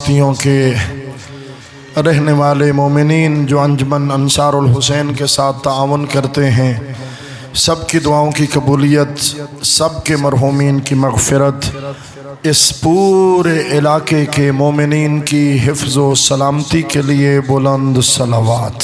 بستیوں کے رہنے والے مومنین جو انجمن انصار الحسین کے ساتھ تعاون کرتے ہیں، سب کی دعاؤں کی قبولیت، سب کے مرحومین کی مغفرت، اس پورے علاقے کے مومنین کی حفظ و سلامتی کے لیے بلند صلوات۔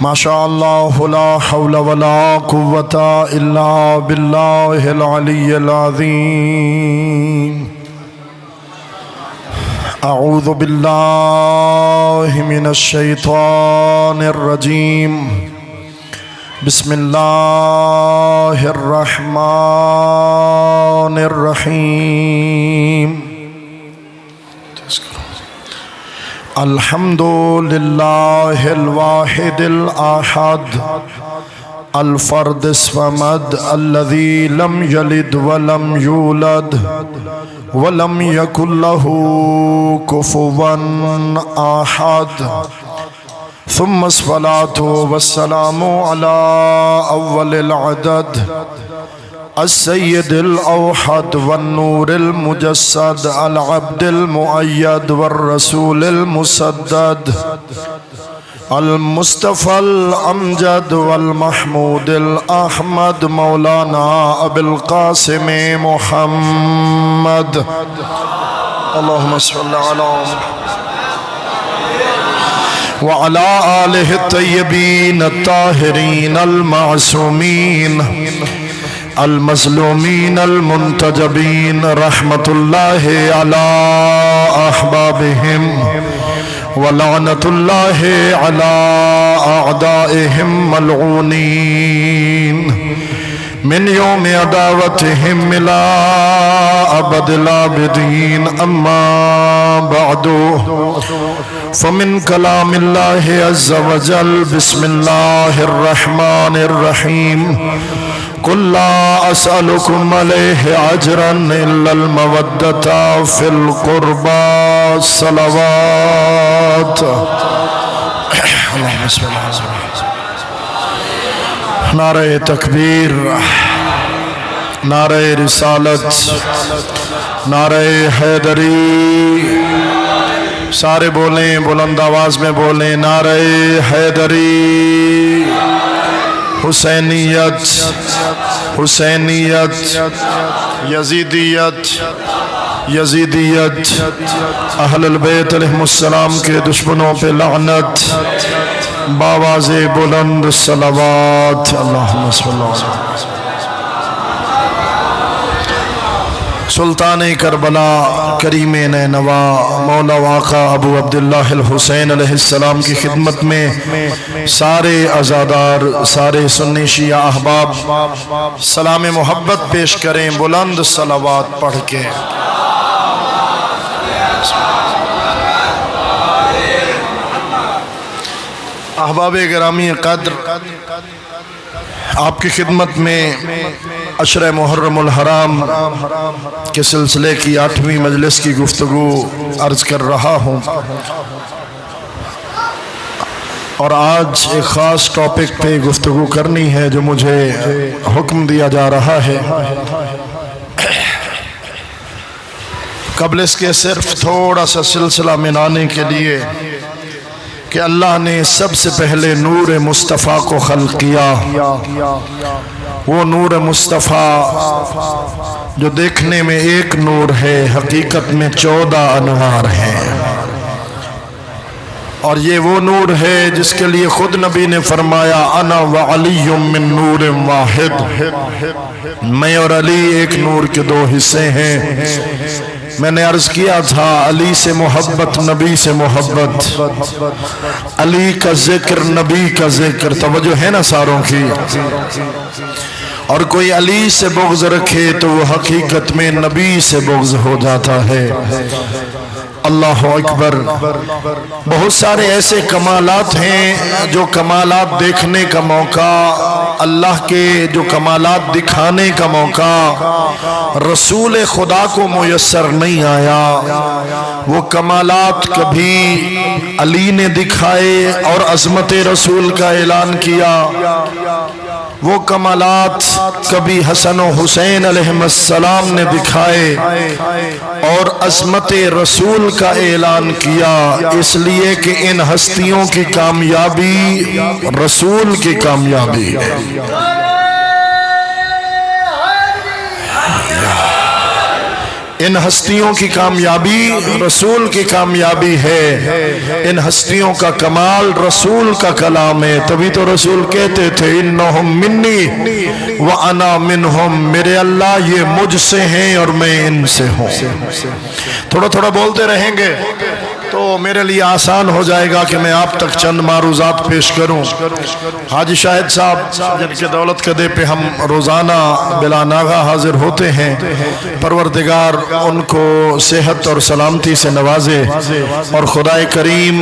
ماشاء اللہ لا حول ولا قوة الا باللہ العلی العظیم۔ اعوذ باللہ من الشیطان الرجیم، بسم اللہ الرحمن الرحیم۔ الحمد للہ الواحد الاحد الفرد الصمد الذي لم يلد ولم يولد ولم يكن له كفوا احد، ثم الصلاة والسلام على اول العدد السید الاوحد والنور المجسد العبد المؤید والرسول المسدد المصطفى الامجد والمحمود الاحمد مولانا ابو القاسم محمد، اللهم صل على وعلى آلہ الطیبین الطاہرین المعصومین المظلومین المنتجبین، رحمت اللہ علی احبابہم ولعنت اللہ علی اعدائہم ملعونین من یوم عداوتہم الى ابد الآبدین۔ اما بعد فمن کلام اللہ عز وجل، بسم اللہ الرحمن الرحیم، قل لا اسألكم عليه اجرا الا المودة في القربى، صلوات۔ اللهم صل على سيدنا۔ نعرہ تکبیر، نعرہ رسالت، نعرہ حیدری، سارے بولیں، بلند آواز میں بولیں، نعرہ حیدری، حسینیت، حسینیت، یزیدیت، یزیدیت، اہل البیت علیہ السلام کے دشمنوں پہ لعنت، باواز بلند صلوات۔ اللہم صلی اللہ علیہ وسلم۔ سلطان کربلا کریم نینوا مولا واقع ابو عبداللہ الحسین علیہ السلام کی خدمت میں سارے عزادار، سارے سنی شیعہ احباب سلام محبت پیش کریں بلند صلوات پڑھ کے۔ احباب گرامی قدر، آپ کی خدمت میں عشرہ محرم الحرام کے سلسلے کی 8ویں مجلس کی گفتگو عرض کر رہا ہوں، اور آج ایک خاص ٹاپک پہ گفتگو کرنی ہے جو مجھے حکم دیا جا رہا ہے۔ قبل اس کے صرف تھوڑا سا سلسلہ منانے کے لیے کہ اللہ نے سب سے پہلے نور مصطفیٰ کو خلق کیا، وہ نور مصطفیٰ جو دیکھنے میں ایک نور ہے، حقیقت میں 14 انوار ہیں، اور یہ وہ نور ہے جس کے لیے خود نبی نے فرمایا انا وعلی من نور واحد، میں اور علی ایک نور کے 2 حصے ہیں۔ میں نے عرض کیا تھا علی سے محبت، نبی سے محبت، علی کا ذکر، نبی کا ذکر، توجہ ہے نا ساروں کی؟ اور کوئی علی سے بغض رکھے تو وہ حقیقت میں نبی سے بغض ہو جاتا ہے۔ اللہ اکبر۔ بہت سارے ایسے کمالات ہیں جو کمالات دیکھنے کا موقع، اللہ کے جو کمالات دکھانے کا موقع رسول خدا کو میسر نہیں آیا۔ وہ کمالات کبھی علی نے دکھائے اور عظمت رسول کا اعلان کیا، وہ کمالات کبھی حسن و حسین علیہ السلام نے دکھائے اور عظمت رسول کا اعلان کیا، اس لیے کہ ان ہستیوں کی کامیابی رسول کی کامیابی ہے۔ ان ہستیوں کی کامیابی رسول کی کامیابی ہے، ان ہستیوں کا کمال رسول کا کلام ہے۔ تبھی تو رسول کہتے تھے انہم منی وانا منہم، میرے اللہ یہ مجھ سے ہیں اور میں ان سے ہوں۔ تھوڑا تھوڑا بولتے رہیں گے تو میرے لیے آسان ہو جائے گا کہ میں آپ تک چند معروضات پیش کروں۔ حاجی شاہد صاحب جن کے دولت قدے پہ ہم روزانہ بلا ناغہ حاضر ہوتے ہیں، پروردگار ان کو صحت اور سلامتی سے نوازے اور خدا کریم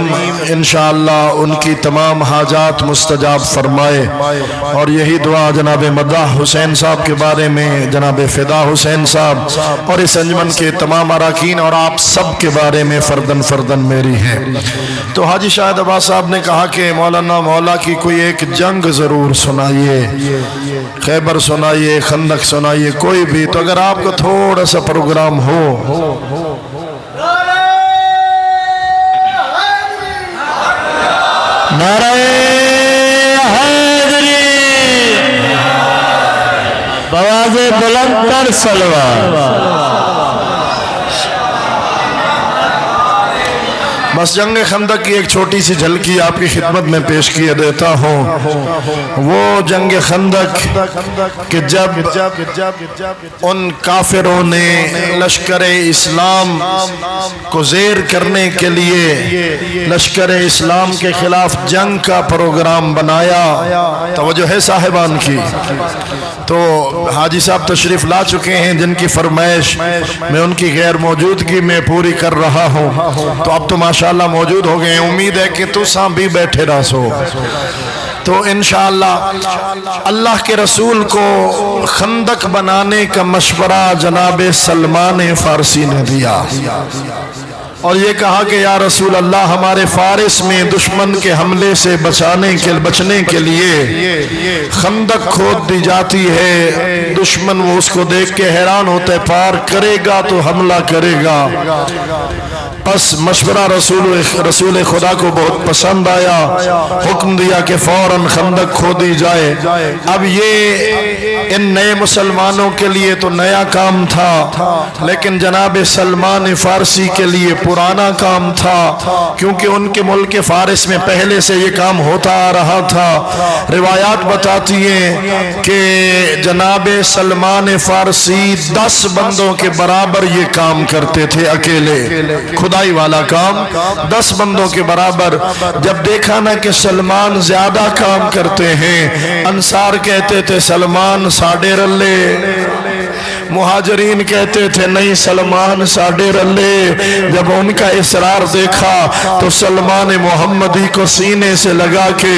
انشاءاللہ ان کی تمام حاجات مستجاب فرمائے۔ اور یہی دعا جناب مداح حسین صاحب کے بارے میں، جناب فدا حسین صاحب اور اس انجمن کے تمام اراکین اور آپ سب کے بارے میں فردن فردن میری ہے۔ تو حاجی شاہد عباس صاحب نے کہا کہ مولانا مولا کی کوئی ایک جنگ ضرور سنائیے، خیبر سنائیے، خندق سنائیے، کوئی بھی۔ تو اگر آپ کو تھوڑا سا پروگرام ہو۔ نعرہ حیدری، بآواز بلند تر سلوات۔ بس جنگ خندق کی ایک چھوٹی سی جھلکی آپ کی خدمت میں پیش کیے دیتا ہوں۔ وہ جنگ خندق کہ جب ان کافروں نے لشکر اسلام کو زیر کرنے کے لیے لشکر اسلام کے خلاف جنگ کا پروگرام بنایا، توجہ ہے صاحبان کی، تو حاجی صاحب تشریف لا چکے ہیں جن کی فرمائش میں ان کی غیر موجودگی میں پوری کر رہا ہوں۔ تو اب تو ماشاءاللہ موجود ہو گئے ہیں، امید ہے کہ تو ساں بھی بیٹھے رہ سو۔ تو انشاءاللہ اللہ کے رسول کو خندق بنانے کا مشورہ جناب سلمان فارسی نے دیا اور یہ کہا کہ یا رسول اللہ، ہمارے فارس میں دشمن کے حملے سے بچنے کے لیے خندق کھود دی جاتی ہے، دشمن وہ اس کو دیکھ کے حیران ہوتا ہے، پار کرے گا تو حملہ کرے گا۔ پس مشورہ رسول خدا کو بہت پسند آیا، حکم دیا کہ فوراً خندق کھودی جائے۔ اب یہ ان نئے مسلمانوں کے لیے تو نیا کام تھا، لیکن جناب سلمان فارسی کے لیے پرانا کام تھا، کیونکہ ان کے ملک فارس میں پہلے سے یہ کام ہوتا آ رہا تھا۔ روایات بتاتی ہیں کہ جناب سلمان فارسی 10 بندوں کے برابر یہ کام کرتے تھے، اکیلے خدائی والا کام 10 بندوں کے برابر۔ جب دیکھا نا کہ سلمان زیادہ کام کرتے ہیں، انصار کہتے تھے سلمان ساڑھے رلے، مہاجرین کہتے تھے نہیں سلمان ساڑھے رلے۔ جب ان کا اصرار دیکھا تو سلمان محمدی کو سینے سے لگا کے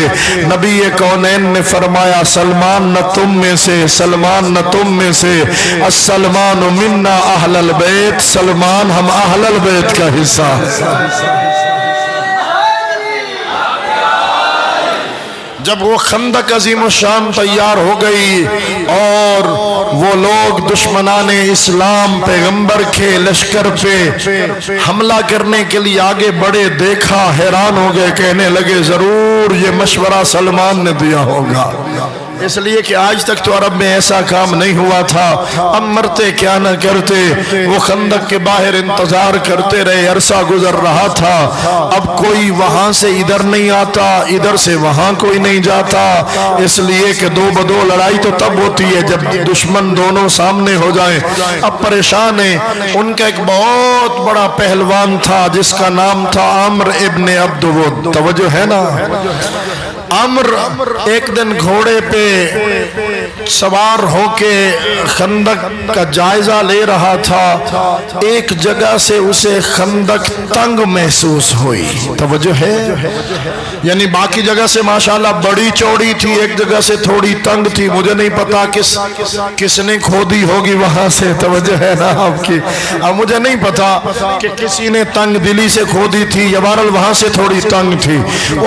نبی کونین نے فرمایا سلمان نہ تم میں سے، سلمان نہ تم میں سے، السلمان منا اہل البیت، سلمان ہم اہل البیت کا حصہ ہے۔ جب وہ خندق عظیم الشان تیار ہو گئی اور وہ لوگ دشمنان اسلام پیغمبر کے لشکر پہ حملہ کرنے کے لیے آگے بڑھے، دیکھا حیران ہو گئے، کہنے لگے ضرور یہ مشورہ سلمان نے دیا ہوگا، اس لیے کہ آج تک تو عرب میں ایسا کام نہیں ہوا تھا۔ اب مرتے کیا نہ کرتے، وہ خندق کے باہر انتظار کرتے رہے، عرصہ گزر رہا تھا، اب کوئی وہاں سے ادھر نہیں آتا، ادھر سے وہاں کوئی نہیں جاتا، اس لیے کہ دو بدو لڑائی تو تب ہوتی ہے جب دشمن دونوں سامنے ہو جائیں۔ اب پریشان ہیں۔ ان کا ایک بہت بڑا پہلوان تھا جس کا نام تھا عمرو ابن عبد ود، توجہ ہے نا؟ عمرو ایک دن گھوڑے پہ سوار ہو کے خندق کا جائزہ لے رہا تھا، ایک جگہ سے اسے خندق تنگ محسوس ہوئی، توجہ ہے؟ یعنی باقی جگہ سے ماشاءاللہ بڑی چوڑی تھی، ایک جگہ سے تھوڑی تنگ تھی، مجھے نہیں پتا کس نے کھودی ہوگی وہاں سے، توجہ ہے نا آپ کی؟ اب مجھے نہیں پتا کہ کسی نے تنگ دلی سے کھودی تھی یا بہرحال وہاں سے تھوڑی تنگ تھی۔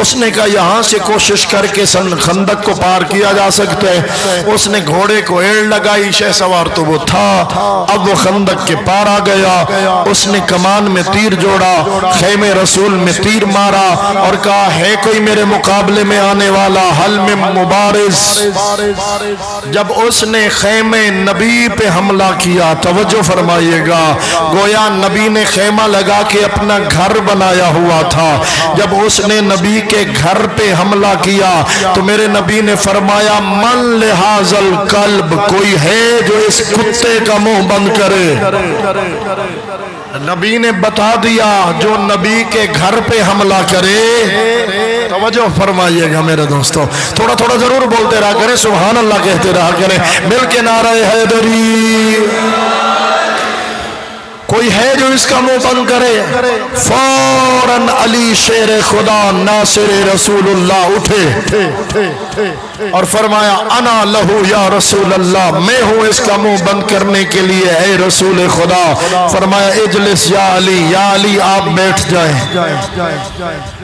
اس نے کہا یہاں سے کوشش کوشش کر کے خندق کو پار کیا جا سکتا ہے۔ اس نے گھوڑے کو ایڑ لگائی، شہ سوار تو وہ تھا، اب وہ خندق کے پار آ گیا۔ اس نے کمان میں تیر جوڑا، خیمے رسول میں تیر مارا اور کہا ہے کوئی میرے مقابلے میں آنے والا، حل میں مبارز۔ جب اس نے خیمے نبی پہ حملہ کیا، توجہ فرمائیے گا، گویا نبی نے خیمہ لگا کے اپنا گھر بنایا ہوا تھا۔ جب اس نے نبی کے گھر پہ حملہ کیا تو میرے نبی نے فرمایا من لہذا القلب، کوئی ہے جو اس کتے کا منہ بند کرے۔ نبی نے بتا دیا جو نبی کے گھر پہ حملہ کرے، توجہ فرمائیے گا میرے دوستو، تھوڑا تھوڑا ضرور بولتے رہا کریں، سبحان اللہ کہتے رہا کریں، مل کے نعرہ حیدری۔ کوئی ہے جو اس کا منہ بند کرے؟ فوراً علی شیر خدا ناصر رسول اللہ اٹھے اور فرمایا انا لہو یا رسول اللہ، میں ہوں اس کا منہ بند کرنے کے لیے اے رسول خدا۔ فرمایا اجلس یا علی، یا علی آپ بیٹھ جائیں۔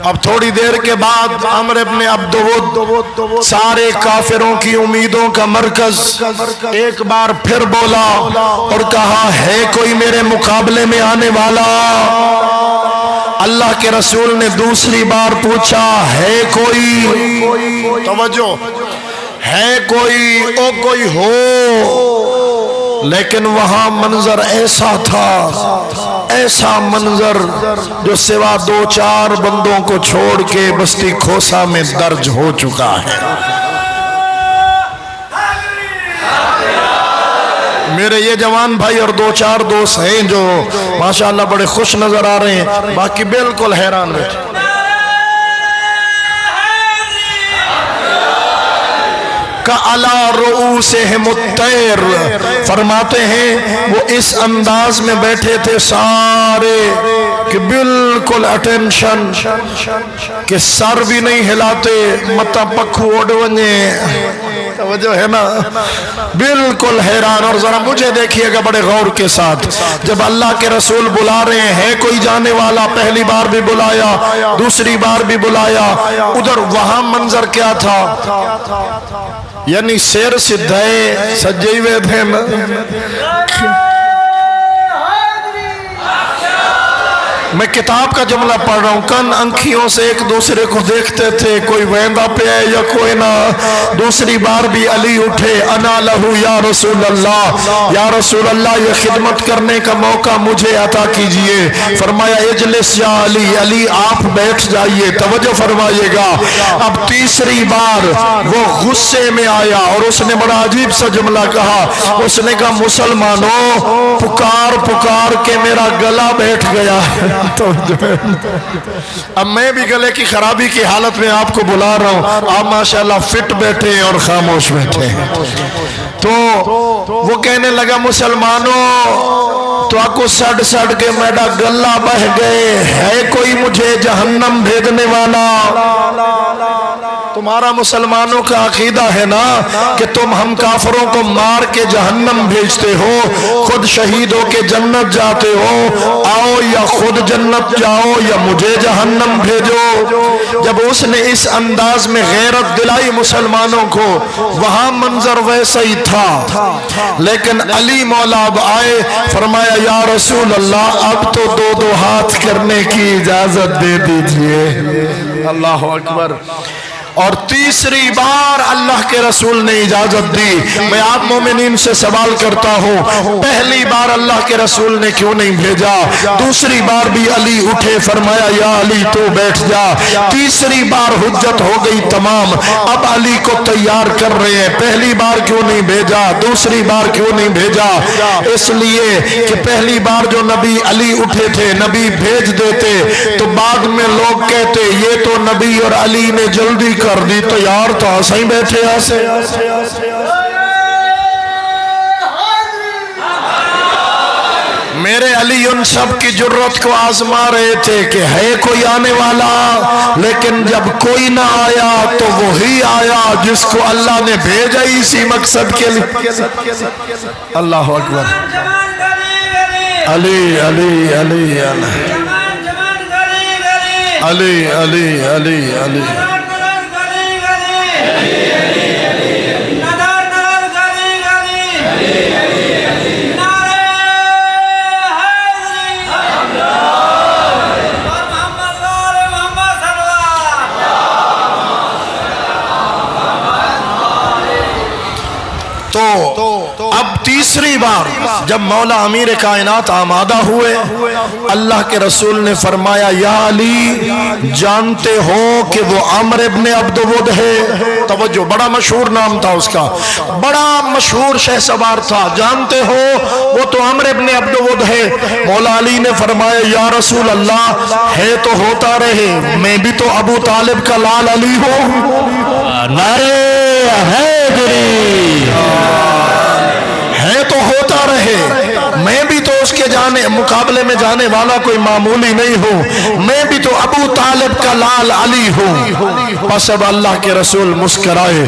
اب تھوڑی دیر کے بعد عمرو ابن عبد ود، سارے کافروں کی امیدوں کا مرکز، ایک بار پھر بولا اور کہا ہے کوئی میرے مقابلے میں آنے والا؟ اللہ کے رسول نے دوسری بار پوچھا ہے کوئی؟ توجہ، ہے کوئی؟ او کوئی ہو؟ لیکن وہاں منظر ایسا تھا، ایسا منظر جو سوا دو چار بندوں کو چھوڑ کے بستی کھوسا میں درج ہو چکا ہے۔ میرے یہ جوان بھائی اور دو چار دوست ہیں جو ماشاءاللہ بڑے خوش نظر آ رہے ہیں، باقی بالکل حیران بیٹھے۔ کَعَلَى رُؤُوسِهِمُ الطَّيْرُ، فرماتے ہیں وہ اس انداز میں بیٹھے تھے سارے کہ بالکل اٹینشن، کہ سر بھی نہیں ہلاتے، متا پکھو اڑ ونجے، توجہ ہے نا، بالکل حیران۔ اور ذرا مجھے دیکھیے گا بڑے غور کے ساتھ، جب اللہ کے رسول بلا رہے ہیں کوئی جانے والا، پہلی بار بھی بلایا، دوسری بار بھی بلایا، ادھر وہاں منظر کیا تھا؟ یعنی سیر سدھائے سجے ہوئے تھے نا، میں کتاب کا جملہ پڑھ رہا ہوں، کن انکھیوں سے ایک دوسرے کو دیکھتے تھے، کوئی ویندہ پہ ہے یا کوئی نہ۔ دوسری بار بھی علی اٹھے، انا لہو یا رسول اللہ، یا رسول اللہ یہ خدمت کرنے کا موقع مجھے عطا کیجئے۔ فرمایا اجلس یا علی، علی آپ بیٹھ جائیے، توجہ فرمائیے گا۔ اب تیسری بار وہ غصے میں آیا اور اس نے بڑا عجیب سا جملہ کہا، اس نے کہا مسلمانوں پکار پکار کے میرا گلا بیٹھ گیا۔ اب میں بھی گلے کی خرابی کی حالت میں آپ کو بلا رہا ہوں، آپ ماشاءاللہ فٹ بیٹھے ہیں اور خاموش بیٹھے ہیں۔ تو وہ کہنے لگا مسلمانوں تو آپ کو سڑ سڑ کے میرا گلا بہ گئے، ہے کوئی مجھے جہنم بھیجنے والا؟ تمہارا مسلمانوں کا عقیدہ ہے نا کہ تم ہم کافروں کو مار کے جہنم بھیجتے ہو، خود شہید ہو کے جنت جاتے ہو، آؤ یا خود جنت جاؤ یا مجھے جہنم بھیجو۔ جب اس نے اس انداز میں غیرت دلائی مسلمانوں کو، وہاں منظر ویسا ہی تھا، لیکن علی مولا اب آئے، فرمایا یا رسول اللہ اب تو دو دو ہاتھ کرنے کی اجازت دے دیجئے۔ اللہ اکبر۔ اور تیسری بار اللہ کے رسول نے اجازت دی۔ میں آپ مومنین سے سوال کرتا ہوں، پہلی بار اللہ کے رسول نے کیوں نہیں بھیجا؟ دوسری بار بھی علی اٹھے، فرمایا یا علی تو بیٹھ جا۔ تیسری بار حجت ہو گئی تمام، اب علی کو تیار کر رہے ہیں، پہلی بار کیوں نہیں بھیجا، دوسری بار کیوں نہیں بھیجا؟ اس لیے کہ پہلی بار جو نبی علی اٹھے تھے، نبی بھیج دیتے تو بعد میں لوگ کہتے یہ تو نبی اور علی نے جلدی کر دی، تو یار تو صحیح بیٹھے ایسے۔ میرے علی ان سب کی جرت کو آزما رہے تھے کہ ہے کوئی آنے والا، لیکن جب کوئی نہ آیا تو وہی آیا جس کو اللہ نے بھیجا اسی مقصد کے لیے۔ اللہ اکبر۔ علی علی علی علی علی علی علی علی بار جب مولا امیر کائنات آمادہ ہوئے، اللہ کے رسول نے فرمایا یا علی جانتے ہو کہ وہ عمر ابن عبد ود ہے؟ توجہ، بڑا مشہور نام تھا اس کا، بڑا مشہور شہ سوار تھا، جانتے ہو وہ تو عمر ابن عبد ود ہے۔ مولا علی نے فرمایا یا رسول اللہ ہے تو ہوتا رہے، میں بھی تو ابو طالب کا لال علی ہوں۔ نعرے حیدری، ہے تو ہوتا رہے، میں بھی تو اس کے مقابلے میں جانے والا کوئی معمولی نہیں ہوں، میں بھی تو ابو طالب کا لال علی ہوں۔ بس اب اللہ کے رسول مسکرائے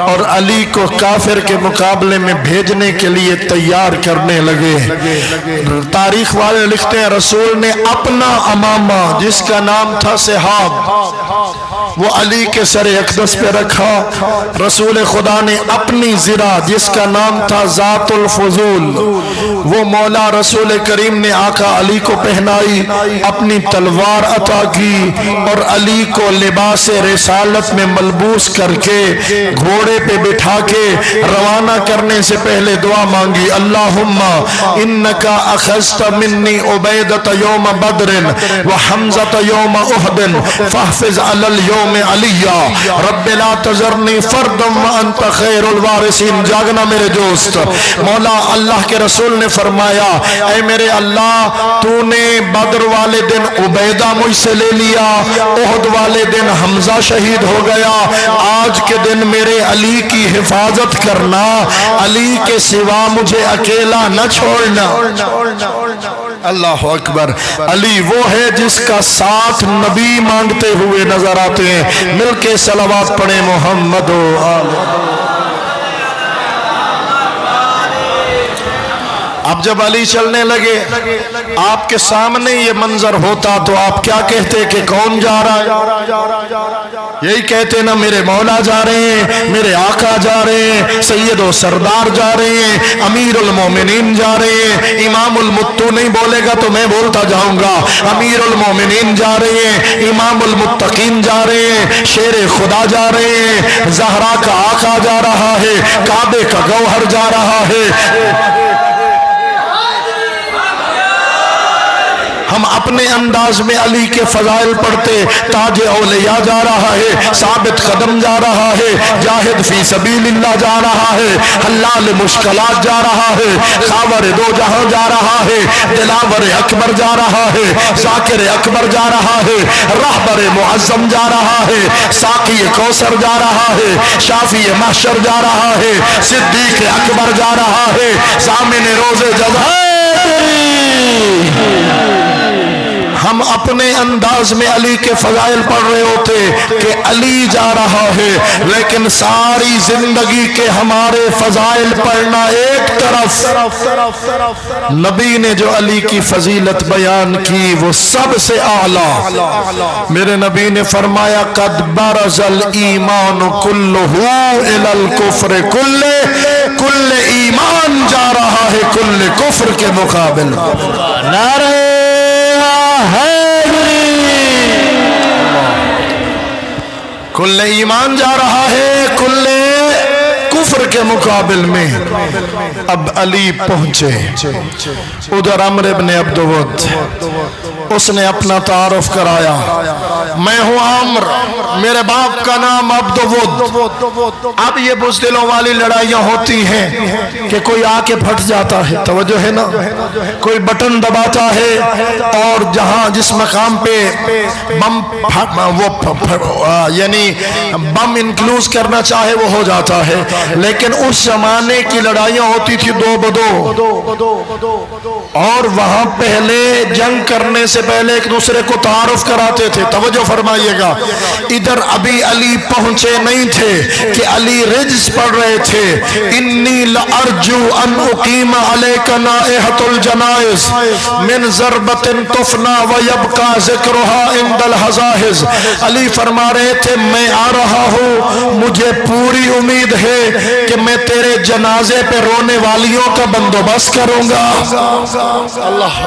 اور علی کو کافر کے مقابلے میں بھیجنے کے لیے تیار کرنے لگے۔ تاریخ والے لکھتے ہیں رسول نے اپنا امامہ جس کا نام تھا صحاب وہ علی کے سر اقدس پہ رکھا، رسول خدا نے اپنی زرہ جس کا نام تھا ذات الفضول وہ مولا رسول کریم نے آقا علی کو پہنائی، اپنی تلوار عطا کی اور علی کو لباس رسالت میں ملبوس کر کے گھوڑے پہ بٹھا کے روانہ کرنے سے پہلے دعا مانگی، اللہم انکا اخذت منی عبیدت یوم بدر وحمزت یوم احد فاحفظ علی اليوم علیہ رب لا تذرنی فردم وانت خیر الوارثین۔ جاگنا میرے دوست، مولا اللہ کے رسول نے فرمایا اے میرے اللہ تو نے بدر والے دن عبیدہ مجھ سے لے لیا، احد والے دن حمزہ شہید ہو گیا، آج کے دن میرے علی کی حفاظت کرنا، علی کے سوا مجھے اکیلا نہ چھوڑنا۔ اللہ اکبر، علی وہ ہے جس کا ساتھ نبی مانگتے ہوئے نظر آتے ہیں۔ مل کے صلوات پڑھیں محمد و آل۔ اب جب علی چلنے لگے آپ کے سامنے یہ منظر ہوتا تو آپ کیا کہتے کہ کون جا رہا ہے؟ یہی کہتے نا میرے مولا جا رہے ہیں، میرے آقا جا رہے ہیں، سید و سردار جا رہے ہیں، امیر المومنین جا رہے ہیں۔ امام المتو نہیں بولے گا تو میں بولتا جاؤں گا، امیر المومنین جا رہے ہیں، امام المتقین جا رہے ہیں، شیر خدا جا رہے ہیں، زہرا کا آقا جا رہا ہے، کعبے کا گوہر جا رہا ہے۔ ہم اپنے انداز میں علی کے فضائل پڑھتے، تاج اولیاء جا رہا ہے، ثابت قدم جا رہا ہے، جاہد فی سبیل اللہ جا رہا ہے، حلال مشکلات جا رہا ہے، خاور دو جہاں جا رہا ہے، دلاور اکبر جا رہا ہے، ذاکر اکبر جا رہا ہے، رہبر معظم جا رہا ہے، ساقی کوثر جا رہا ہے، شافی محشر جا رہا ہے، صدیق اکبر جا رہا ہے، ضامن روز جزا۔ ہم اپنے انداز میں علی کے فضائل پڑھ رہے ہوتے کہ علی جا رہا ہے، لیکن ساری زندگی کے ہمارے فضائل پڑھنا ایک طرف، نبی نے جو علی کی فضیلت بیان کی وہ سب سے اعلیٰ۔ میرے نبی نے فرمایا قد برز الایمان کلہ الی الکفر کل ایمان جا رہا ہے کل کفر کے مقابل۔ نعرہ کل ایمان جا رہا ہے کل کفر کے مقابل میں۔ اب علی پہنچے ادھر عمر ابن عبد ود، اس نے اپنا تعارف کرایا، میں ہوں عمر، میرے باپ کا نام عبد ود۔ اب یہ بزدلوں والی لڑائیاں ہوتی ہیں کہ کوئی آ کے پھٹ جاتا ہے، توجہ ہے نا، کوئی بٹن دباتا ہے اور جہاں جس مقام پہ بم یعنی بم انکلوز کرنا چاہے وہ ہو جاتا ہے، لیکن اس زمانے کی لڑائیاں ہوتی تھی دو بدو، اور وہاں پہلے جنگ کرنے سے پہلے ایک دوسرے کو تعارف کراتے تھے۔ توجہ فرمائیے گا، ادھر ابھی علی پہنچے نہیں تھے کہ علی رجز پڑھ رہے تھے، انی لارجو ان اقیم علیک نائحۃ الجنائز من ضربۃ تفنا ویبقى ذکرها عند الحزاحز۔ علی فرما رہے تھے میں آ رہا ہوں، مجھے پوری امید ہے کہ میں تیرے جنازے پہ رونے والیوں کا بندوبست کروں گا۔ اللہ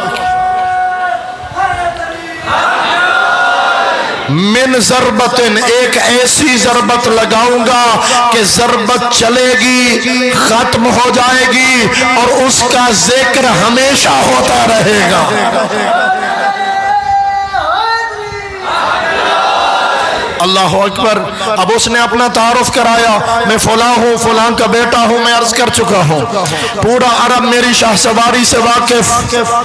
من ضربتن، ایک ایسی ضربت لگاؤں گا کہ ضربت چلے گی، ختم ہو جائے گی اور اس کا ذکر ہمیشہ ہوتا رہے گا۔ اللہ اکبر۔ اب اس نے اپنا تعارف کرایا، میں فلاں ہوں، فلاں کا بیٹا ہوں، میں عرض کر چکا ہوں، پورا عرب میری شاہ سواری سے واقف،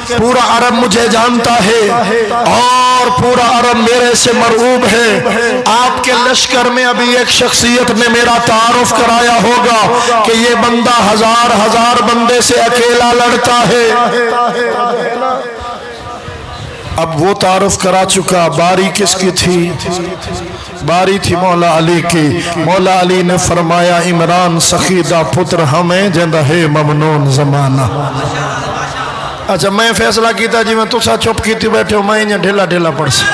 پورا عرب مجھے جانتا ہے اور پورا عرب میرے سے مرعوب ہے۔ آپ کے لشکر میں ابھی ایک شخصیت نے میرا تعارف کرایا ہوگا کہ یہ بندہ ہزار ہزار بندے سے اکیلا لڑتا ہے۔ اب وہ تعارف کرا چکا، باری کس کی تھی؟ باری تھی مولا علی کی۔ مولا علی نے فرمایا عمران سخیدہ پتر ہمیں جندہ ہے ممنون زمانہ۔ اچھا میں فیصلہ کیتا جی میں تسا چپ کیتی بیٹھے ہو، میں انہیں ڈھیلا ڈھیلا پڑھ سی۔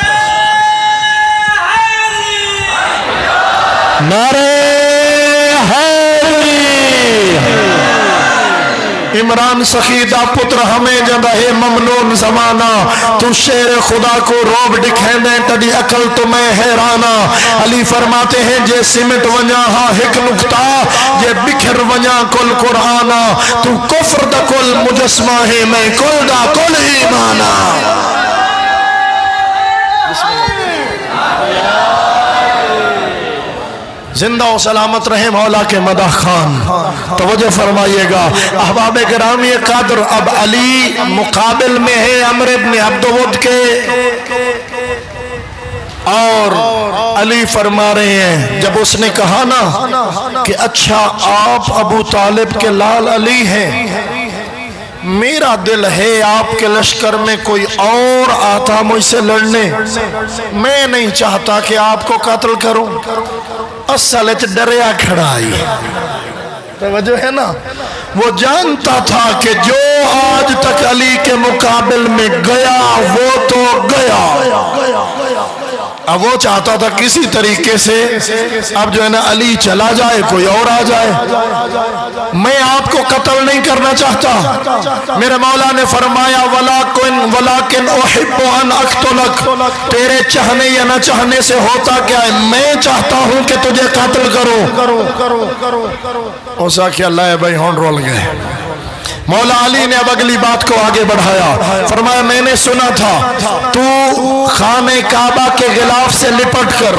نعرہ حیدری، عمران سخیدہ پتر ہمیں جندہ ہے ممنون زمانہ، تو شیر خدا کو روب دکھیں دیں تڑی عقل تو میں حیرانہ۔ علی فرماتے ہیں جے سمٹ ونیا ہاں ہک نکتا، جے بکھر ونیا کل قرآنہ، تو کفر دا کل مجسمہ ہے میں کل دا کل ایمانہ۔ زندہ و سلامت رہے مولا کے مدح خان۔ توجہ فرمائیے گا احباب گرامی قدر، اب علی مقابل میں ہے عمر ابن عبدود کے، اور علی فرما رہے ہیں جب اس نے کہا نا کہ اچھا آپ ابو طالب کے لال علی ہیں، میرا دل ہے آپ کے لشکر میں کوئی اور آتا مجھ سے لڑنے، میں نہیں چاہتا کہ آپ کو قتل کروں، اصل ڈریا کھڑائی۔ توجہ ہے نا، وہ جانتا تھا کہ جو آج تک علی کے مقابل میں گیا وہ تو گیا، اب وہ چاہتا تھا کسی طریقے سے اب جو ہے نا علی چلا جائے کوئی اور آ جائے، میں آپ کو قتل نہیں کرنا چاہتا۔ میرے مولا نے فرمایا وَلَكِنْ أُحِبُّ أَنْ أَقْتُلَكَ، تیرے چاہنے یا نہ چاہنے سے ہوتا کیا ہے، میں چاہتا ہوں کہ تجھے قتل کروں۔ اوسا کہ اللہ بھائی ہون رول گئے۔ مولا علی نے اب اگلی بات کو آگے بڑھایا، فرمایا میں نے سنا تھا تو خانہ کعبہ کے غلاف سے لپٹ کر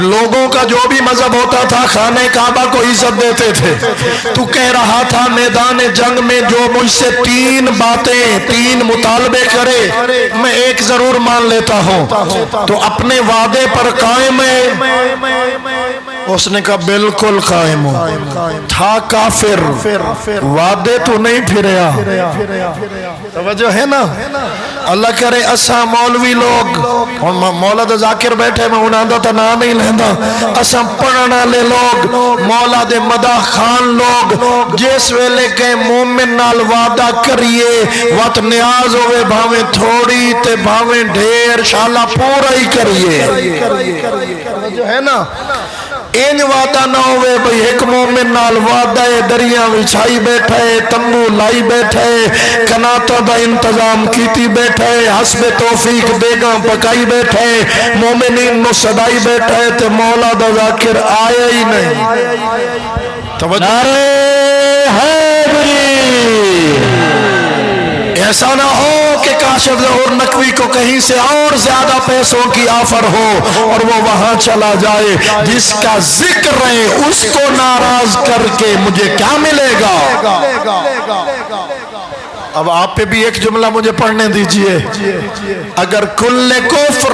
لوگوں کا جو بھی مذہب ہوتا تھا خانہ کعبہ کو عزت دیتے تھے، تو کہہ رہا تھا میدان جنگ میں جو مجھ سے 3 باتیں 3 مطالبے کرے میں ایک ضرور مان لیتا ہوں، تو اپنے وعدے پر قائم ہے؟ اس نے کہا بالکل قائم ہوں۔ تھا کافر، وعدے تو نہیں پھریا۔ توجہ ہے نا، اللہ کرے اسا مولوی لوگ، مولا دا ذاکر بیٹھے میں انہاں دا نام نہیں لیندہ، اسا پڑھنا لے لوگ، مولا دے مدح خان لوگ، جس ویلے کے مومن نال وعدہ کریے وقت نیاز ہوئے بھاویں تھوڑی تے بھاویں ڈھیر شالا پورا ہی کریے۔ توجہ ہے نا، این وعدہ نہ ہوئے بھئی ایک مومن نال وعدہ دریاں وچھائی بیٹھے، تنبو لائی بیٹھے، کناتا دا انتظام کیتی بیٹھے، حسب توفیق دیگاں پکائی بیٹھے، مومنین نو صدائی بیٹھے، تے مولا دا ذاکر آیا ہی نہیں۔ نعرہ حیدری، ایسا نہ ہو کہ کاشف ظہور نقوی کو کہیں سے اور زیادہ پیسوں کی آفر ہو اور وہ وہاں چلا جائے، جس کا ذکر ہے اس کو ناراض کر کے مجھے کیا ملے گا۔ اب آپ پہ بھی ایک جملہ مجھے پڑھنے دیجئے، اگر کل کفر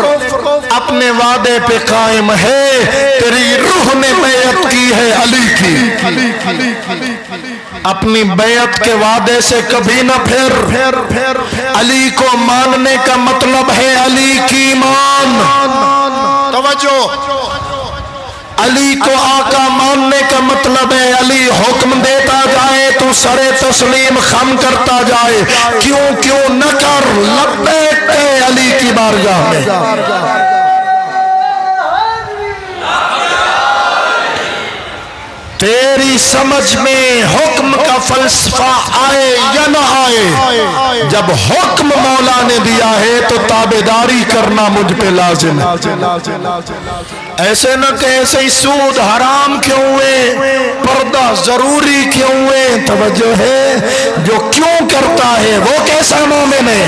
اپنے وعدے پہ قائم ہے، تیری روح نے بیعت کی ہے علی کی، اپنی بیعت کے وعدے سے کبھی نہ پھر، علی کو ماننے کا مطلب ہے علی کی ایمان۔ توجہ، علی کو آقا ماننے کا مطلب ہے علی حکم دیتا جائے تو سر تسلیم خم کرتا جائے، کیوں نہ کر لبیک علی کی بارگاہ میں۔ تیری سمجھ میں حکم کا فلسفہ آئے یا نہ آئے، جب حکم مولا نے دیا ہے تو تابعداری کرنا مجھ پہ لازم ہے۔ ایسے نہ کہ ایسے ہی سود حرام کیوں ہوئے، پردہ ضروری کیوں ہوئے، توجہ ہے جو کیوں کرتا ہے وہ کیسا مومن ہے۔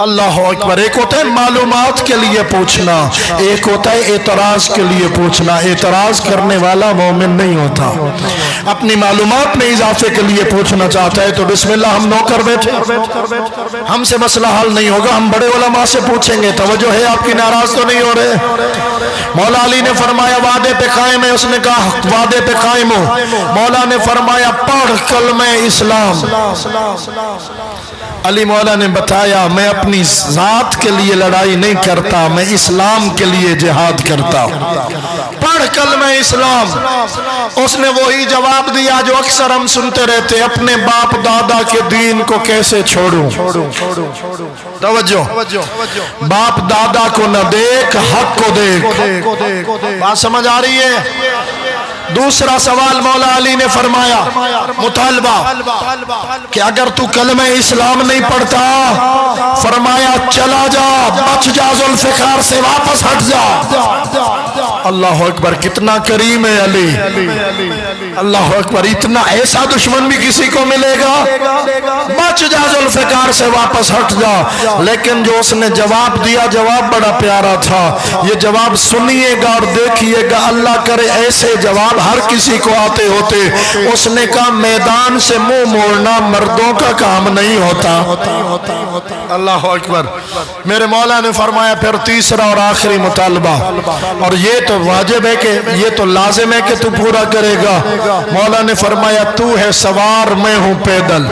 اللہ اکبر۔ ایک ہوتا ہے معلومات کے لیے پوچھنا، ایک ہوتا ہے اعتراض کے لیے پوچھنا۔ اعتراض کرنے والا مومن نہیں ہوتا، اپنی معلومات میں اضافے کے لیے پوچھنا چاہتا ہے تو بسم اللہ ہم نوکر بیٹھے، ہم سے مسئلہ حل نہیں ہوگا، ہم بڑے علماء سے پوچھیں گے۔ توجہ ہے، آپ کی ناراض تو نہیں ہو رہے؟ مولا علی نے فرمایا وعدے پہ قائم ہے، اس نے کہا وعدے پہ قائم ہو۔ مولا نے فرمایا پڑھ کلمہ اسلام۔ علی مولا نے بتایا میں اپنی ذات کے لیے لڑائی نہیں کرتا، میں اسلام کے لیے جہاد کرتا ہوں، پڑھ کلمہ اسلام۔ اس نے وہی جواب دیا جو اکثر ہم سنتے رہتے، اپنے باپ دادا کے دین کو کیسے چھوڑوں۔ توجہ، باپ دادا کو نہ دیکھ، حق کو دیکھ۔ بات سمجھ آ رہی ہے؟ دوسرا سوال مولا علی نے فرمایا، مطالبہ کہ اگر تو کلمہ اسلام نہیں پڑھتا، فرمایا چلا جا، بچ جا ذوالفقار سے، واپس ہٹ جا۔ اللہ اکبر، کتنا کریم ہے علی، اللہ اکبر، اتنا ایسا دشمن بھی کسی کو ملے گا؟ بچ جا ذوالفقار سے، واپس ہٹ جا۔ لیکن جو اس نے جواب دیا، جواب بڑا پیارا تھا۔ یہ جواب سنیے گا اور دیکھیے گا، اللہ کرے ایسے جواب ہر کسی کو آتے ہوتے۔ اس نے کہا میدان سے منہ موڑنا مردوں کا کام نہیں ہوتا۔ اللہ اکبر۔ میرے مولا نے فرمایا پھر تیسرا اور آخری مطالبہ، اور یہ تو واجب ہے کہ یہ تو لازم ہے کہ تو پورا کرے گا۔ مولا نے فرمایا تو ہے سوار، میں ہوں پیدل،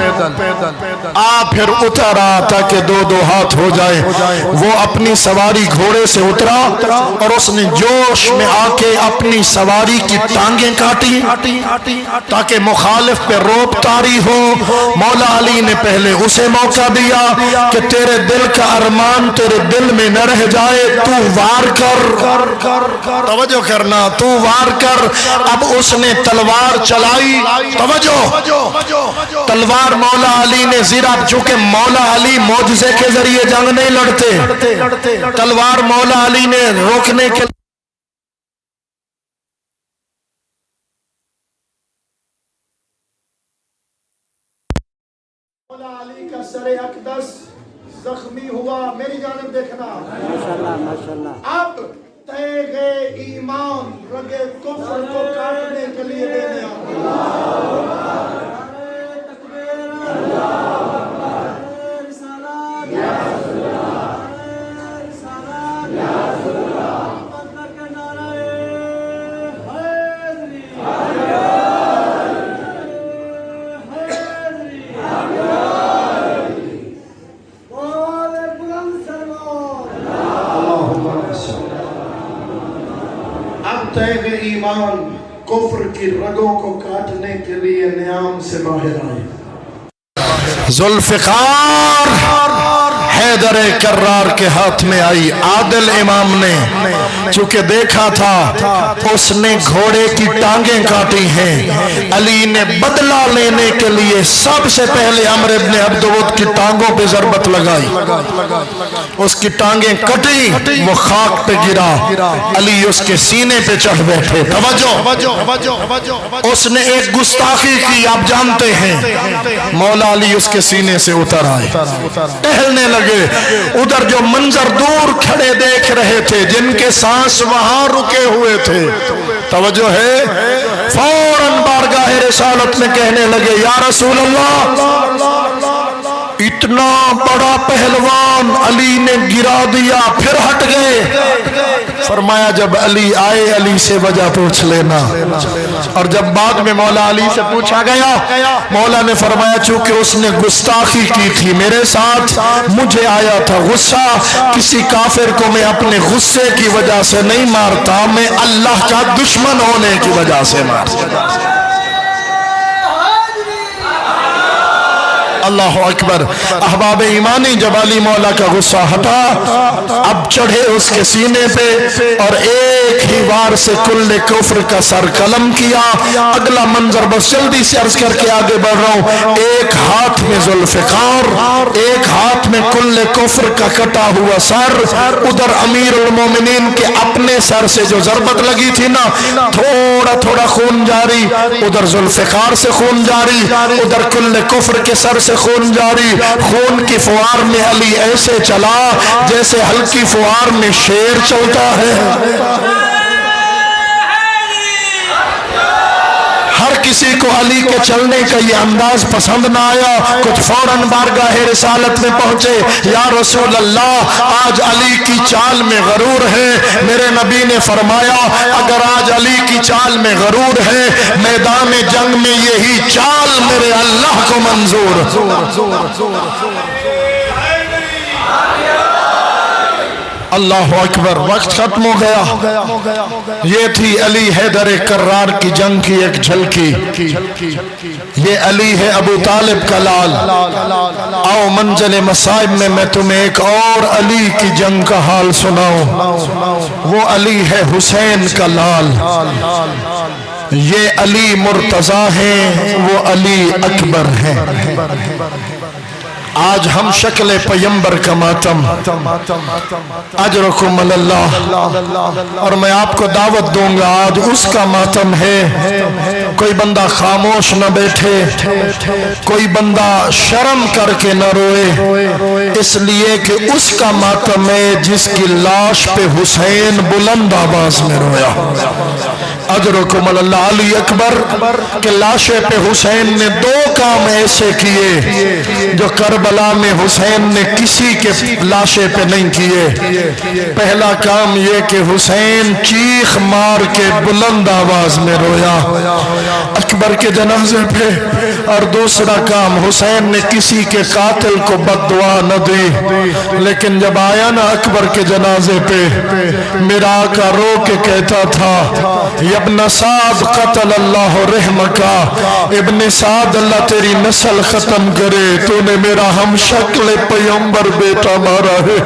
آ پھر اتر آ تاکہ دو دو ہاتھ ہو جائے۔ وہ اپنی سواری گھوڑے سے اترا اور اس نے جوش میں آ کے اپنی سواری کی ٹانگیں کاٹی تاکہ مخالف پہ روب طاری ہو۔ مولا علی نے پہلے اسے موقع دیا کہ تیرے دل کا ارمان تیرے دل میں نہ رہ جائے، تو وار کر، توجہ کرنا، تو وار کر۔ اب اس نے تلوار چلائی، توجہ، تلوار مولا علی نے زیرہ، چونکہ مولا علی معجزے کے ذریعے جنگ نہیں لڑتے، تلوار مولا علی نے روکنے کے مولا علی کا سر اقدس زخمی ہوا، میری جانب دیکھنا، ماشاءاللہ۔ اب تیغ ایمان رگے کفر کو کاٹنے کے لیے دینے تیغ ایمان کفر کی رگوں کو کاٹنے کے لیے نیام سے باہر آئے۔ ذوالفقار حیدر کرار کے ہاتھ میں آئی۔ عادل امام نے چونکہ دیکھا تھا اس نے گھوڑے کی ٹانگیں کاٹی ہیں، علی نے بدلہ لینے کے لیے سب سے پہلے عمر ابن عبدود کی ٹانگوں پہ ضربت لگائی، اس کی ٹانگیں کٹی، وہ خاک پہ گرا، علی اس کے سینے پہ چڑھ بیٹھے۔ توجہ، اس نے ایک گستاخی کی، آپ جانتے ہیں، مولا علی اس کے سینے سے اتر آئے، ٹہلنے لگے۔ ادھر جو منظر دور کھڑے دیکھ رہے تھے، جن کے سانس وہاں رکے ہوئے تھے، توجہ ہے، فوراً بارگاہ رسالت میں کہنے لگے یا رسول اللہ، اتنا بڑا پہلوان علی نے گرا دیا، پھر ہٹ گئے۔ فرمایا جب علی آئے علی سے وجہ پوچھ لینا۔ اور جب بعد میں مولا علی سے پوچھا گیا، مولا نے فرمایا چونکہ اس نے گستاخی کی تھی میرے ساتھ، مجھے آیا تھا غصہ، کسی کافر کو میں اپنے غصے کی وجہ سے نہیں مارتا، میں اللہ کا دشمن ہونے کی وجہ سے مارتا۔ اللہ اکبر۔ احباب ایمانی جب علی مولا کا غصہ ہٹا، اب چڑھے اس کے سینے پہ اور ایک ہی وار سے کل کفر کا سر قلم کیا۔ اگلا منظر بس جلدی سے عرض کر کے آگے بڑھ رہا ہوں۔ ایک ہاتھ میں ذوالفقار، ایک ہاتھ میں کل کفر کا کٹا ہوا سر، ادھر امیر المومنین کے اپنے سر سے جو ضربت لگی تھی نا، تھوڑا تھوڑا خون جاری، ادھر ذوالفقار سے خون جاری، ادھر کل کفر کے سر سے خون جاری۔ خون کی فوار میں علی ایسے چلا جیسے ہلکی فوار میں شیر چلتا ہے۔ ہر کسی کو علی کے چلنے کا یہ انداز پسند نہ آیا، کچھ فوراً بارگاہ رسالت میں پہنچے، یا رسول اللہ آج علی کی چال میں غرور ہے۔ میرے نبی نے فرمایا اگر آج علی کی چال میں غرور ہے، میدان جنگ میں یہی چال میرے اللہ کو منظور۔ اللہ اکبر۔ وقت ختم ہو گیا۔ یہ تھی علی حیدر کرار کی جنگ کی ایک جھلکی۔ یہ علی ہے ابو طالب کا لال۔ آؤ منزل مصائب میں تمہیں ایک اور علی کی جنگ کا حال سناؤں۔ وہ علی ہے حسین کا لال، یہ علی مرتضیٰ ہیں، وہ علی اکبر ہیں۔ آج ہم شکل پیمبر کا ماتم، اجرکم اللہ، اور میں آپ کو دعوت دوں گا آج اس کا ماتم ہے۔ کوئی بندہ خاموش نہ بیٹھے، کوئی بندہ شرم کر کے نہ روئے، اس لیے کہ اس کا ماتم ہے جس کی لاش پہ حسین بلند آواز میں رویا۔ اجرکم اللہ۔ علی اکبر کے لاشے پہ حسین نے دو کام ایسے کیے جو کربلا میں حسین نے کسی کے لاشے پہ نہیں کیے۔ پہلا کام یہ کہ حسین چیخ مار کے بلند آواز میں رویا اکبر کے جنازے پہ، اور دوسرا کام حسین نے کسی کے قاتل کو بد دعا نہ دی، لیکن جب آیا نا اکبر کے جنازے پہ، میرا آقا رو کے کہتا تھا ابن سعد قتل اللہ رحمکا، ابن سعد اللہ تیری نسل ختم کرے، تو نے میرا ہم شکل پیمبر بیٹا مارا ہے۔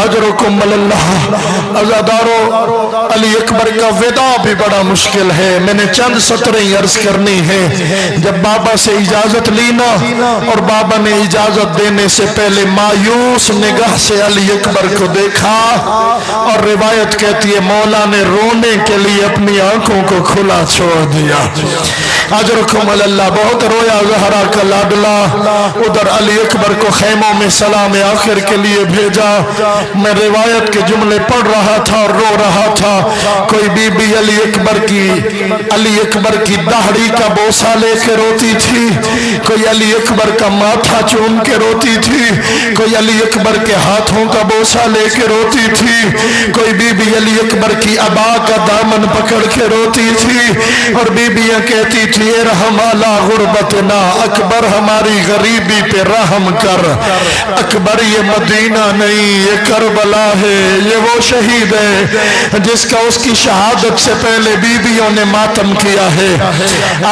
اجرکم اللہ۔ عزادارو، علی اکبر کا وداع بھی بڑا مشکل ہے، میں نے چند سطریں عرض کرنی ہے۔ جب بابا سے اجازت لینا اور بابا نے اجازت دینے سے پہلے مایوس نگاہ سے علی اکبر کو دیکھا، اور روایت کہتی ہے مولا نے رونے کے لیے اپنی آنکھوں کو کھلا چھوڑ دیا۔ اجرکم اللہ۔ بہت رویا زہرا کا لاڈلا، ادھر علی اکبر کو خیموں میں سلام آخر کے لیے بھیجا۔ میں روایت کے جملے پڑھ رہا تھا اور رو رہا تھا۔ کوئی بی بی علی اکبر کی داڑھی کا بوسہ لے کے روتی تھی، کوئی علی اکبر کا ماتھا چوم کے روتی تھی، کوئی علی اکبر کے ہاتھوں کا بوسہ لے کے روتی تھی، کوئی بی بی علی اکبر کی عبا کا دامن پکڑ کے روتی تھی، اور بی بیاں کہتی تھی ارحم علی غربتنا، اکبر ہماری غریبی پہ رحم کر۔ اکبر یہ مدینہ نہیں، یہ کربلا ہے، یہ وہ شہید ہے جس کا اس کی شہادت سے پہلے بیویوں نے ماتم کیا ہے۔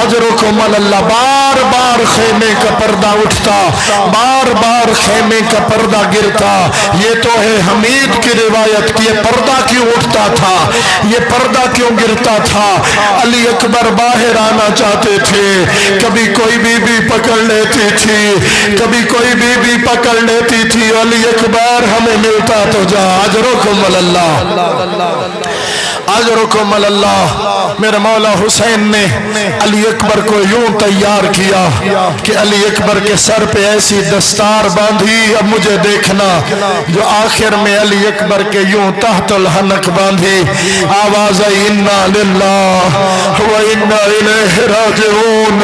اجرکم اللہ۔ بار بار خیمے کا پردہ اٹھتا، بار بار خیمے کا پردہ گرتا۔ یہ تو ہے حمید کی روایت کہ یہ پردہ کیوں اٹھتا تھا، یہ پردہ کیوں گرتا تھا۔ علی اکبر باہر آنا چاہتے تھے، کبھی کوئی بی بی پکڑ لیتی تھی، کبھی کوئی بی بی پکڑ لیتی تھی، علی اکبر ہمیں ملتا تو جا۔ اجرکم اللہ، اجرکم اللہ۔ میرے مولا حسین نے علی اکبر کو یوں تیار کیا کہ علی اکبر کے سر پہ ایسی دستار باندھی، اب مجھے دیکھنا، جو آخر میں علی اکبر کے یوں تحت الحنک باندھی، آواز انا للہ و انا الیہ راجعون۔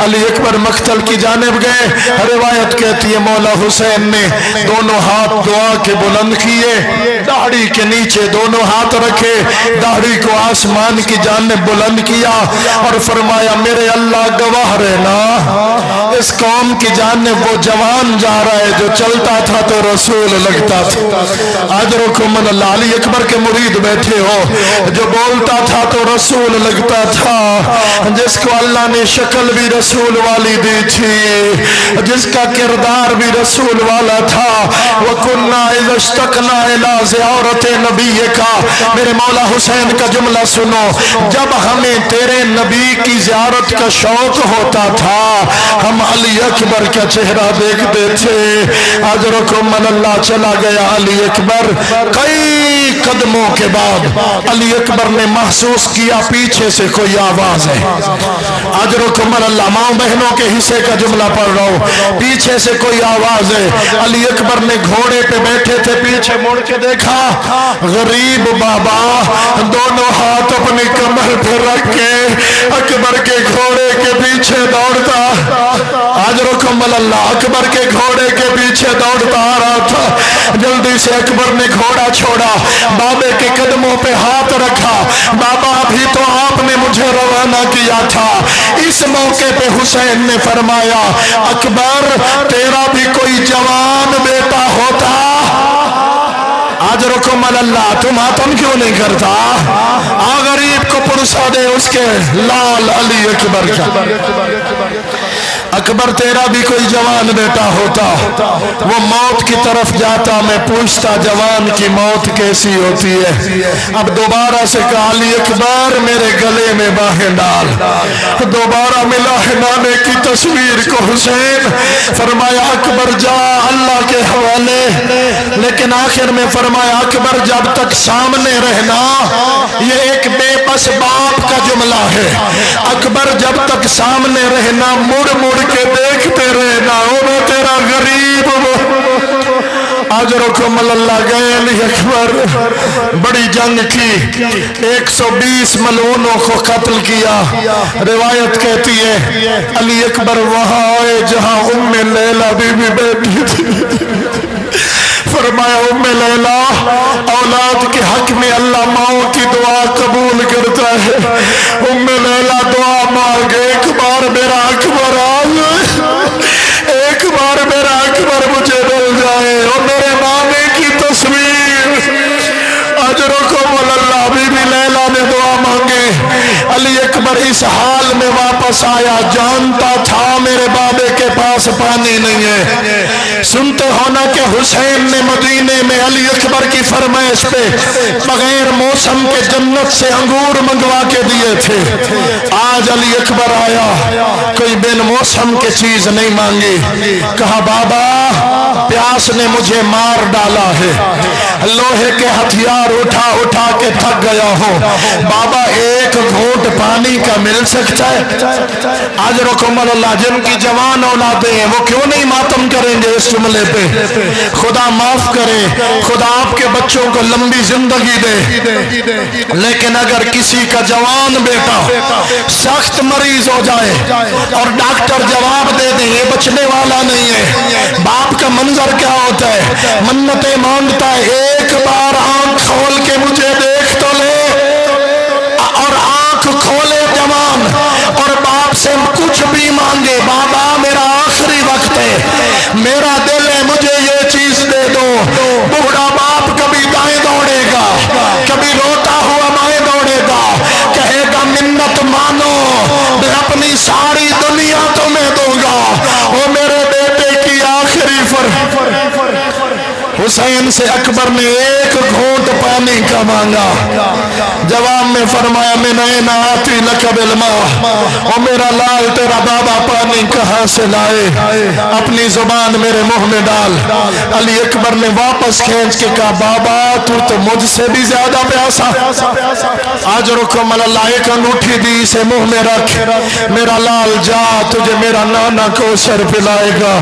علی اکبر مقتل کی جانب گئے۔ روایت کہتی ہے مولا حسین نے دونوں ہاتھ دعا کے بلند کیے، داڑھی کے نیچے دونوں ہاتھ رکھے، داڑھی کو آسمان کی جانب بلند کیا اور فرمایا میرے اللہ گواہ رہنا اس قوم کی جانب وہ جوان جا رہا ہے جو چلتا تھا تو رسول لگتا تھا. اجرکم اللہ. علی اکبر کے مرید بیٹھے ہو جو بولتا تھا تو رسول لگتا تھا, جس کو اللہ نے شکل بھی رسول والی دی تھی, جس کا کردار بھی رسول والا تھا. وَكُنَّا إِذَا اشْتَقْنَا إِلَىٰ زِيَارَةِ نَبِيِّكَ. میرے مولا حسین کا جملہ سنو, جب ہمیں تیرے نبی کی زیارت کا شوق ہوتا تھا ہم علی اکبر کا چہرہ دیکھتے تھے. اجرکم اللہ. چلا گیا علی اکبر. کئی قدموں کے بعد علی اکبر نے محسوس کیا پیچھے سے کوئی آواز ہے. اجرکم اللہ. ماں بہنوں کے حصے کا جملہ پڑھ رہا ہوں. پیچھے سے کوئی آواز ہے. علی اکبر نے گھوڑے پہ بیٹھے تھے, پیچھے مڑ کے دیکھا غریب بابا دونوں ہاتھ اپنی کمر پہ رکھ کے اکبر کے گھوڑے کے پیچھے دوڑتا. اجرکم اللہ. اکبر کے گھوڑے کے پیچھے دوڑتا آ رہا تھا. جلدی سے اکبر نے گھوڑا چھوڑا, بابے کے قدموں پہ ہاتھ رکھا. بابا ابھی تو آپ نے مجھے روانہ کیا تھا. اس موقع پہ حسین نے فرمایا اکبر تیرا بھی کوئی جوان بیٹا ہوتا. اجرکم اللہ. تم ماتم کیوں نہیں کرتا؟ غریب کو پرسا دے اس کے لال علی اکبر کا. اکبر تیرا بھی کوئی جوان بیٹا ہوتا. وہ موت کی طرف جاتا, میں پوچھتا جوان کی موت کیسی ہوتی ہے. اب دوبارہ سے کہا علی اکبر میرے گلے میں باہیں ڈال. دوبارہ ملا ہے نانے کی تصویر کو حسین. فرمایا اکبر جا اللہ کے حوالے. لیکن آخر میں فرمایا اکبر جب تک سامنے رہنا. یہ ایک بے بس باپ کا جملہ ہے. اکبر جب تک سامنے رہنا مڑ مڑ کے دیکھتے رہنا. میں تیرا غریب. اجرکم اللہ. گئے علی اکبر, بڑی جنگ کی, 120 ملعونوں کو قتل کیا. روایت کہتی ہے علی اکبر وہاں آئے جہاں ام لیلہ بی بی بیٹھی تھی. فرمایا ام لیلہ اولاد کے حق میں اللہ ماؤں کی دعا قبول کرتا ہے. ام لیلہ دعا مانگے ایک بار میرا اکبر آ جائے, ایک بار میرا اکبر مجھے مل جائے. اور میرے نانے کی تصویر. اجرکم اللہ. بی بی لیلہ نے دعا مانگے. علی اکبر اس حال میں واپس آیا, جانتا تھا میرے بابے کے پاس پانی نہیں ہے. سنتے ہونا کہ حسین نے مدینے میں علی اکبر کی فرمائش پہ بغیر موسم کے جنت سے انگور منگوا کے دیے تھے. آج علی اکبر آیا, کوئی بن موسم کے چیز نہیں مانگی. کہا بابا پیاس نے مجھے مار ڈالا ہے, لوہے کے ہتھیار اٹھا اٹھا کے تھک گیا ہوں. بابا ایک گھونٹ پانی کا مل سکتا ہے؟ اجرکم اللہ. جن کی جوان اولادیں ہیں وہ کیوں نہیں ماتم کریں گے اس جملے پہ؟ خدا معاف کرے, خدا آپ کے بچوں کو لمبی زندگی دے. لیکن اگر کسی کا جوان بیٹا سخت مریض ہو جائے اور ڈاکٹر جواب دے دیں یہ بچنے والا نہیں ہے, باپ کا منظر کیا ہوتا ہے؟ منتیں مانگتا ہے ایک بار آنکھ کھول کے مجھے دیکھ تو لے. اور آنکھ کھولے جوان اور باپ سے کچھ بھی مانگے, بابا میرا آخری وقت ہے, میرا دل ہے, مجھے یہ چیز دے دو. بوڑھا باپ کبھی دائیں دوڑے گا, کبھی روتا ہوا بائیں دوڑے گا, کہے گا منت مانو میں اپنی ساری دنیا تمہیں دوں گا. وہ میرے بیٹے کی آخری حسین سے اکبر نے ایک گھونٹ پانی کا مانگا. جواب میں فرمایا من این آتی لک بالماء, اور میرا لال تیرا بابا پانی کہاں سے لائے؟ اپنی زبان میرے منہ میں ڈال. علی اکبر نے واپس کھینچ کے کہا بابا تو مجھ سے بھی زیادہ پیاسا. اجرکم اللہ. ایک انگوٹھی دی اسے منہ میں رکھ, میرا لال جا تجھے میرا نانا کوثر پلائے گا.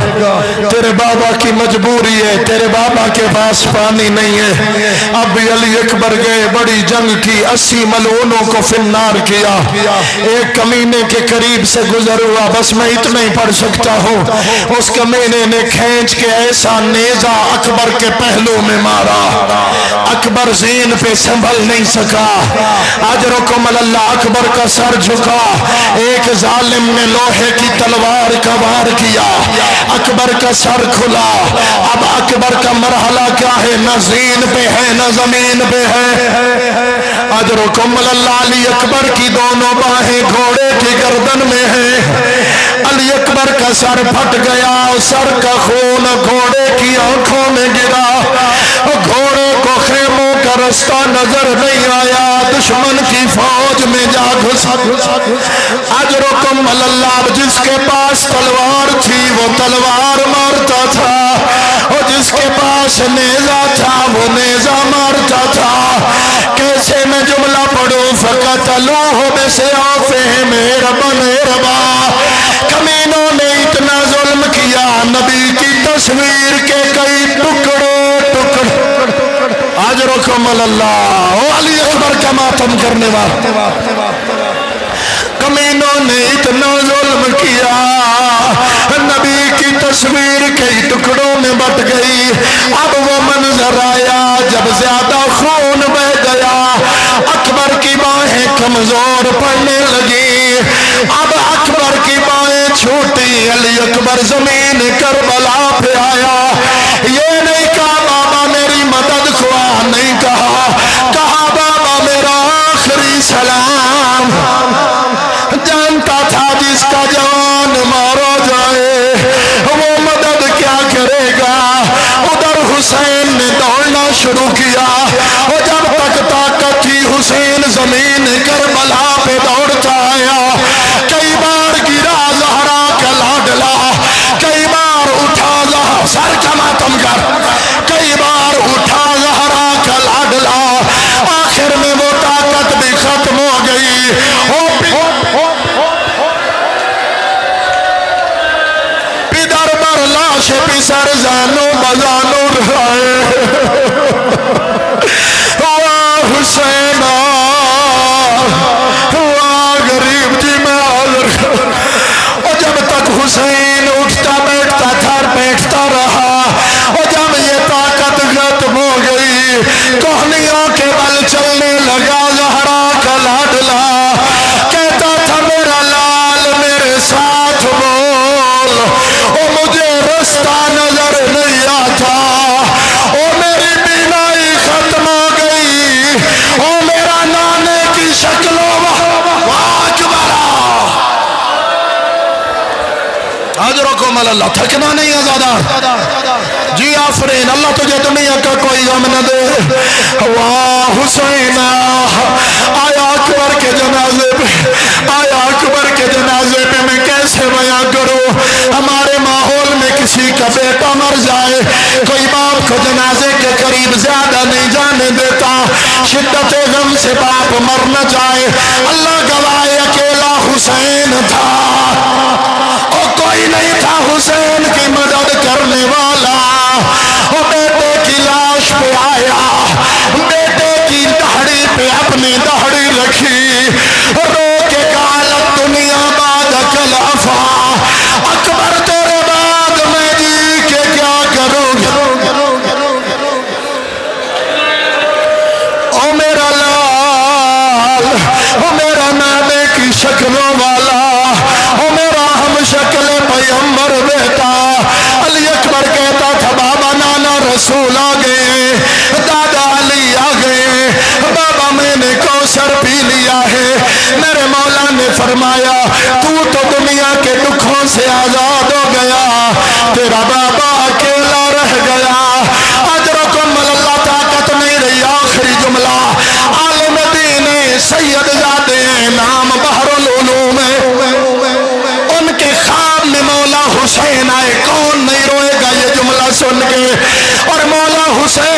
تیرے بابا کی مجبوری ہے, تیرے بابا کے پاس پانی نہیں ہے. اب بھی علی اکبر گئے, بڑی جنگ کی. 80 ملعونوں کو فی النار کیا. ایک کمینے کے قریب سے گزر ہوا, بس میں اتنا ہی پڑھ سکتا ہوں. اس کمینے نے کھینچ کے ایسا نیزہ اکبر کے پہلو میں مارا, اکبر زین پہ سنبھل نہیں سکا. اجرکم اللہ, اکبر کا سر جھکا. ایک ظالم نے لوہے کی تلوار کا وار کیا, اکبر کا سر کھلا. اب اکبر کا مرحلہ کیا ہے؟ نہ زین پہ ہے نہ زمین پہ ہے. اجرکم اللہ, علی اکبر کی دونوں باہیں گھوڑے کی گردن میں ہیں. علی اکبر کا سر پھٹ گیا, سر کا خون گھوڑے کی آنکھوں میں گرا. گھوڑے کو خیموں کا رستہ نظر نہیں آیا, دشمن کی فوج میں جا گھسا. اجرکم اللہ, جس کے پاس تلوار تھی وہ تلوار مارتا تھا, اور جس کے پاس نیزہ تھا وہ نیزہ مارتا تھا. کیسے میں جملہ پڑھوں؟ فقتلوہ بسیوفہم ربا. کمینوں نے اتنا ظلم کیا, نبی کی تصویر کے کئی ٹکڑے. اجرکم اللہ, علی اکبر کا ماتم کرنے والا. کمینوں نے اتنا ظلم کیا, نبی کی تصویر کئی ٹکڑوں میں بٹ گئی. اب وہ منظر آیا جب زیادہ خون بہ گیا, اکبر کی باہیں کمزور پڑنے لگی. اب اکبر کی باہیں چھوٹی, علی اکبر زمین کربلا پہ آیا. یہ نہیں کہا بابا میری مدد خواہ, نہیں کہا بابا میرا آخری سلام. جانتا تھا جس کا جان مارا جائے وہ مدد کیا کرے گا. ادھر حسین نے دوڑنا شروع کیا, اور جب تک طاقت تھی حسین زمین کربلا پہ دوڑتا آیا. کئی بار گرا زہرا کا لاڈلا, کئی بار اٹھا زہرا, سر کا ماتم کر, کئی بار اٹھا زہرا کا لاڈلا. آخر میں وہ طاقت بھی ختم ہو گئی. پدر بر لاش پسر زانو بزانو رہے. حسین غریب جی میں حاضر. اور جب تک حسین اٹھتا بیٹھتا تھا بیٹھتا رہا, اور جب یہ طاقت ختم ہو گئی کوہنیوں کے بل چلنے لگا. زہرا کا لاڈلا کہتا تھا میرا لال میرے ساتھ بول, او مجھے رستہ نظر نہیں آتا, او میری بینائی ختم ہو گئی, او میرا نانے کی شکل اجرکم اللہ. تھکنا نہیں آزادہ, جی آفرین, اللہ تجھے دنیا کا کوئی غم نہ دے. واہ حسین آیا اکبر کے جنازے پہ, آیا اکبر کے جنازے پہ میں کیسے بیان کروں؟ ہمارے ماحول میں کسی کا بیٹا مر جائے کوئی باپ کو جنازے کے قریب زیادہ نہیں جانے دیتا, شدت غم سے باپ مر نہ جائے. اللہ گواہ اکیلا حسین تھا, اور کوئی نہیں تھا حسین کی مدد کرنے والا. وہ بیٹے کی لاش پہ آیا, بیٹے کی دہڑی پہ اپنی دہڑی رکھی, رو کے غالب دنیا بعد کلافا. اکبر تیرے بعد میں جی کے کیا کروں گا؟ او میرا لال, او میرا نانے کی شکلوں والا, او میرا ہم شکل پیغمبر بیٹا. علی اکبر کہتا تھا بابا نانا رسول آ گئے, دادا علی آ گئے, بابا میں نے کوثر پی لیا ہے. میرے مولا نے فرمایا تو دنیا کے دکھوں سے آزاد ہو گیا, تیرا بابا اکیلا رہ گیا. اجرکم اللہ, طاقت نہیں رہی. آخری جملہ, عالم دین سید زادے نام بحر العلوم ہے, ان کے خواب میں مولا حسین آئے. کون نہیں روئے گا یہ جملہ سن کے؟ اور مولا حسین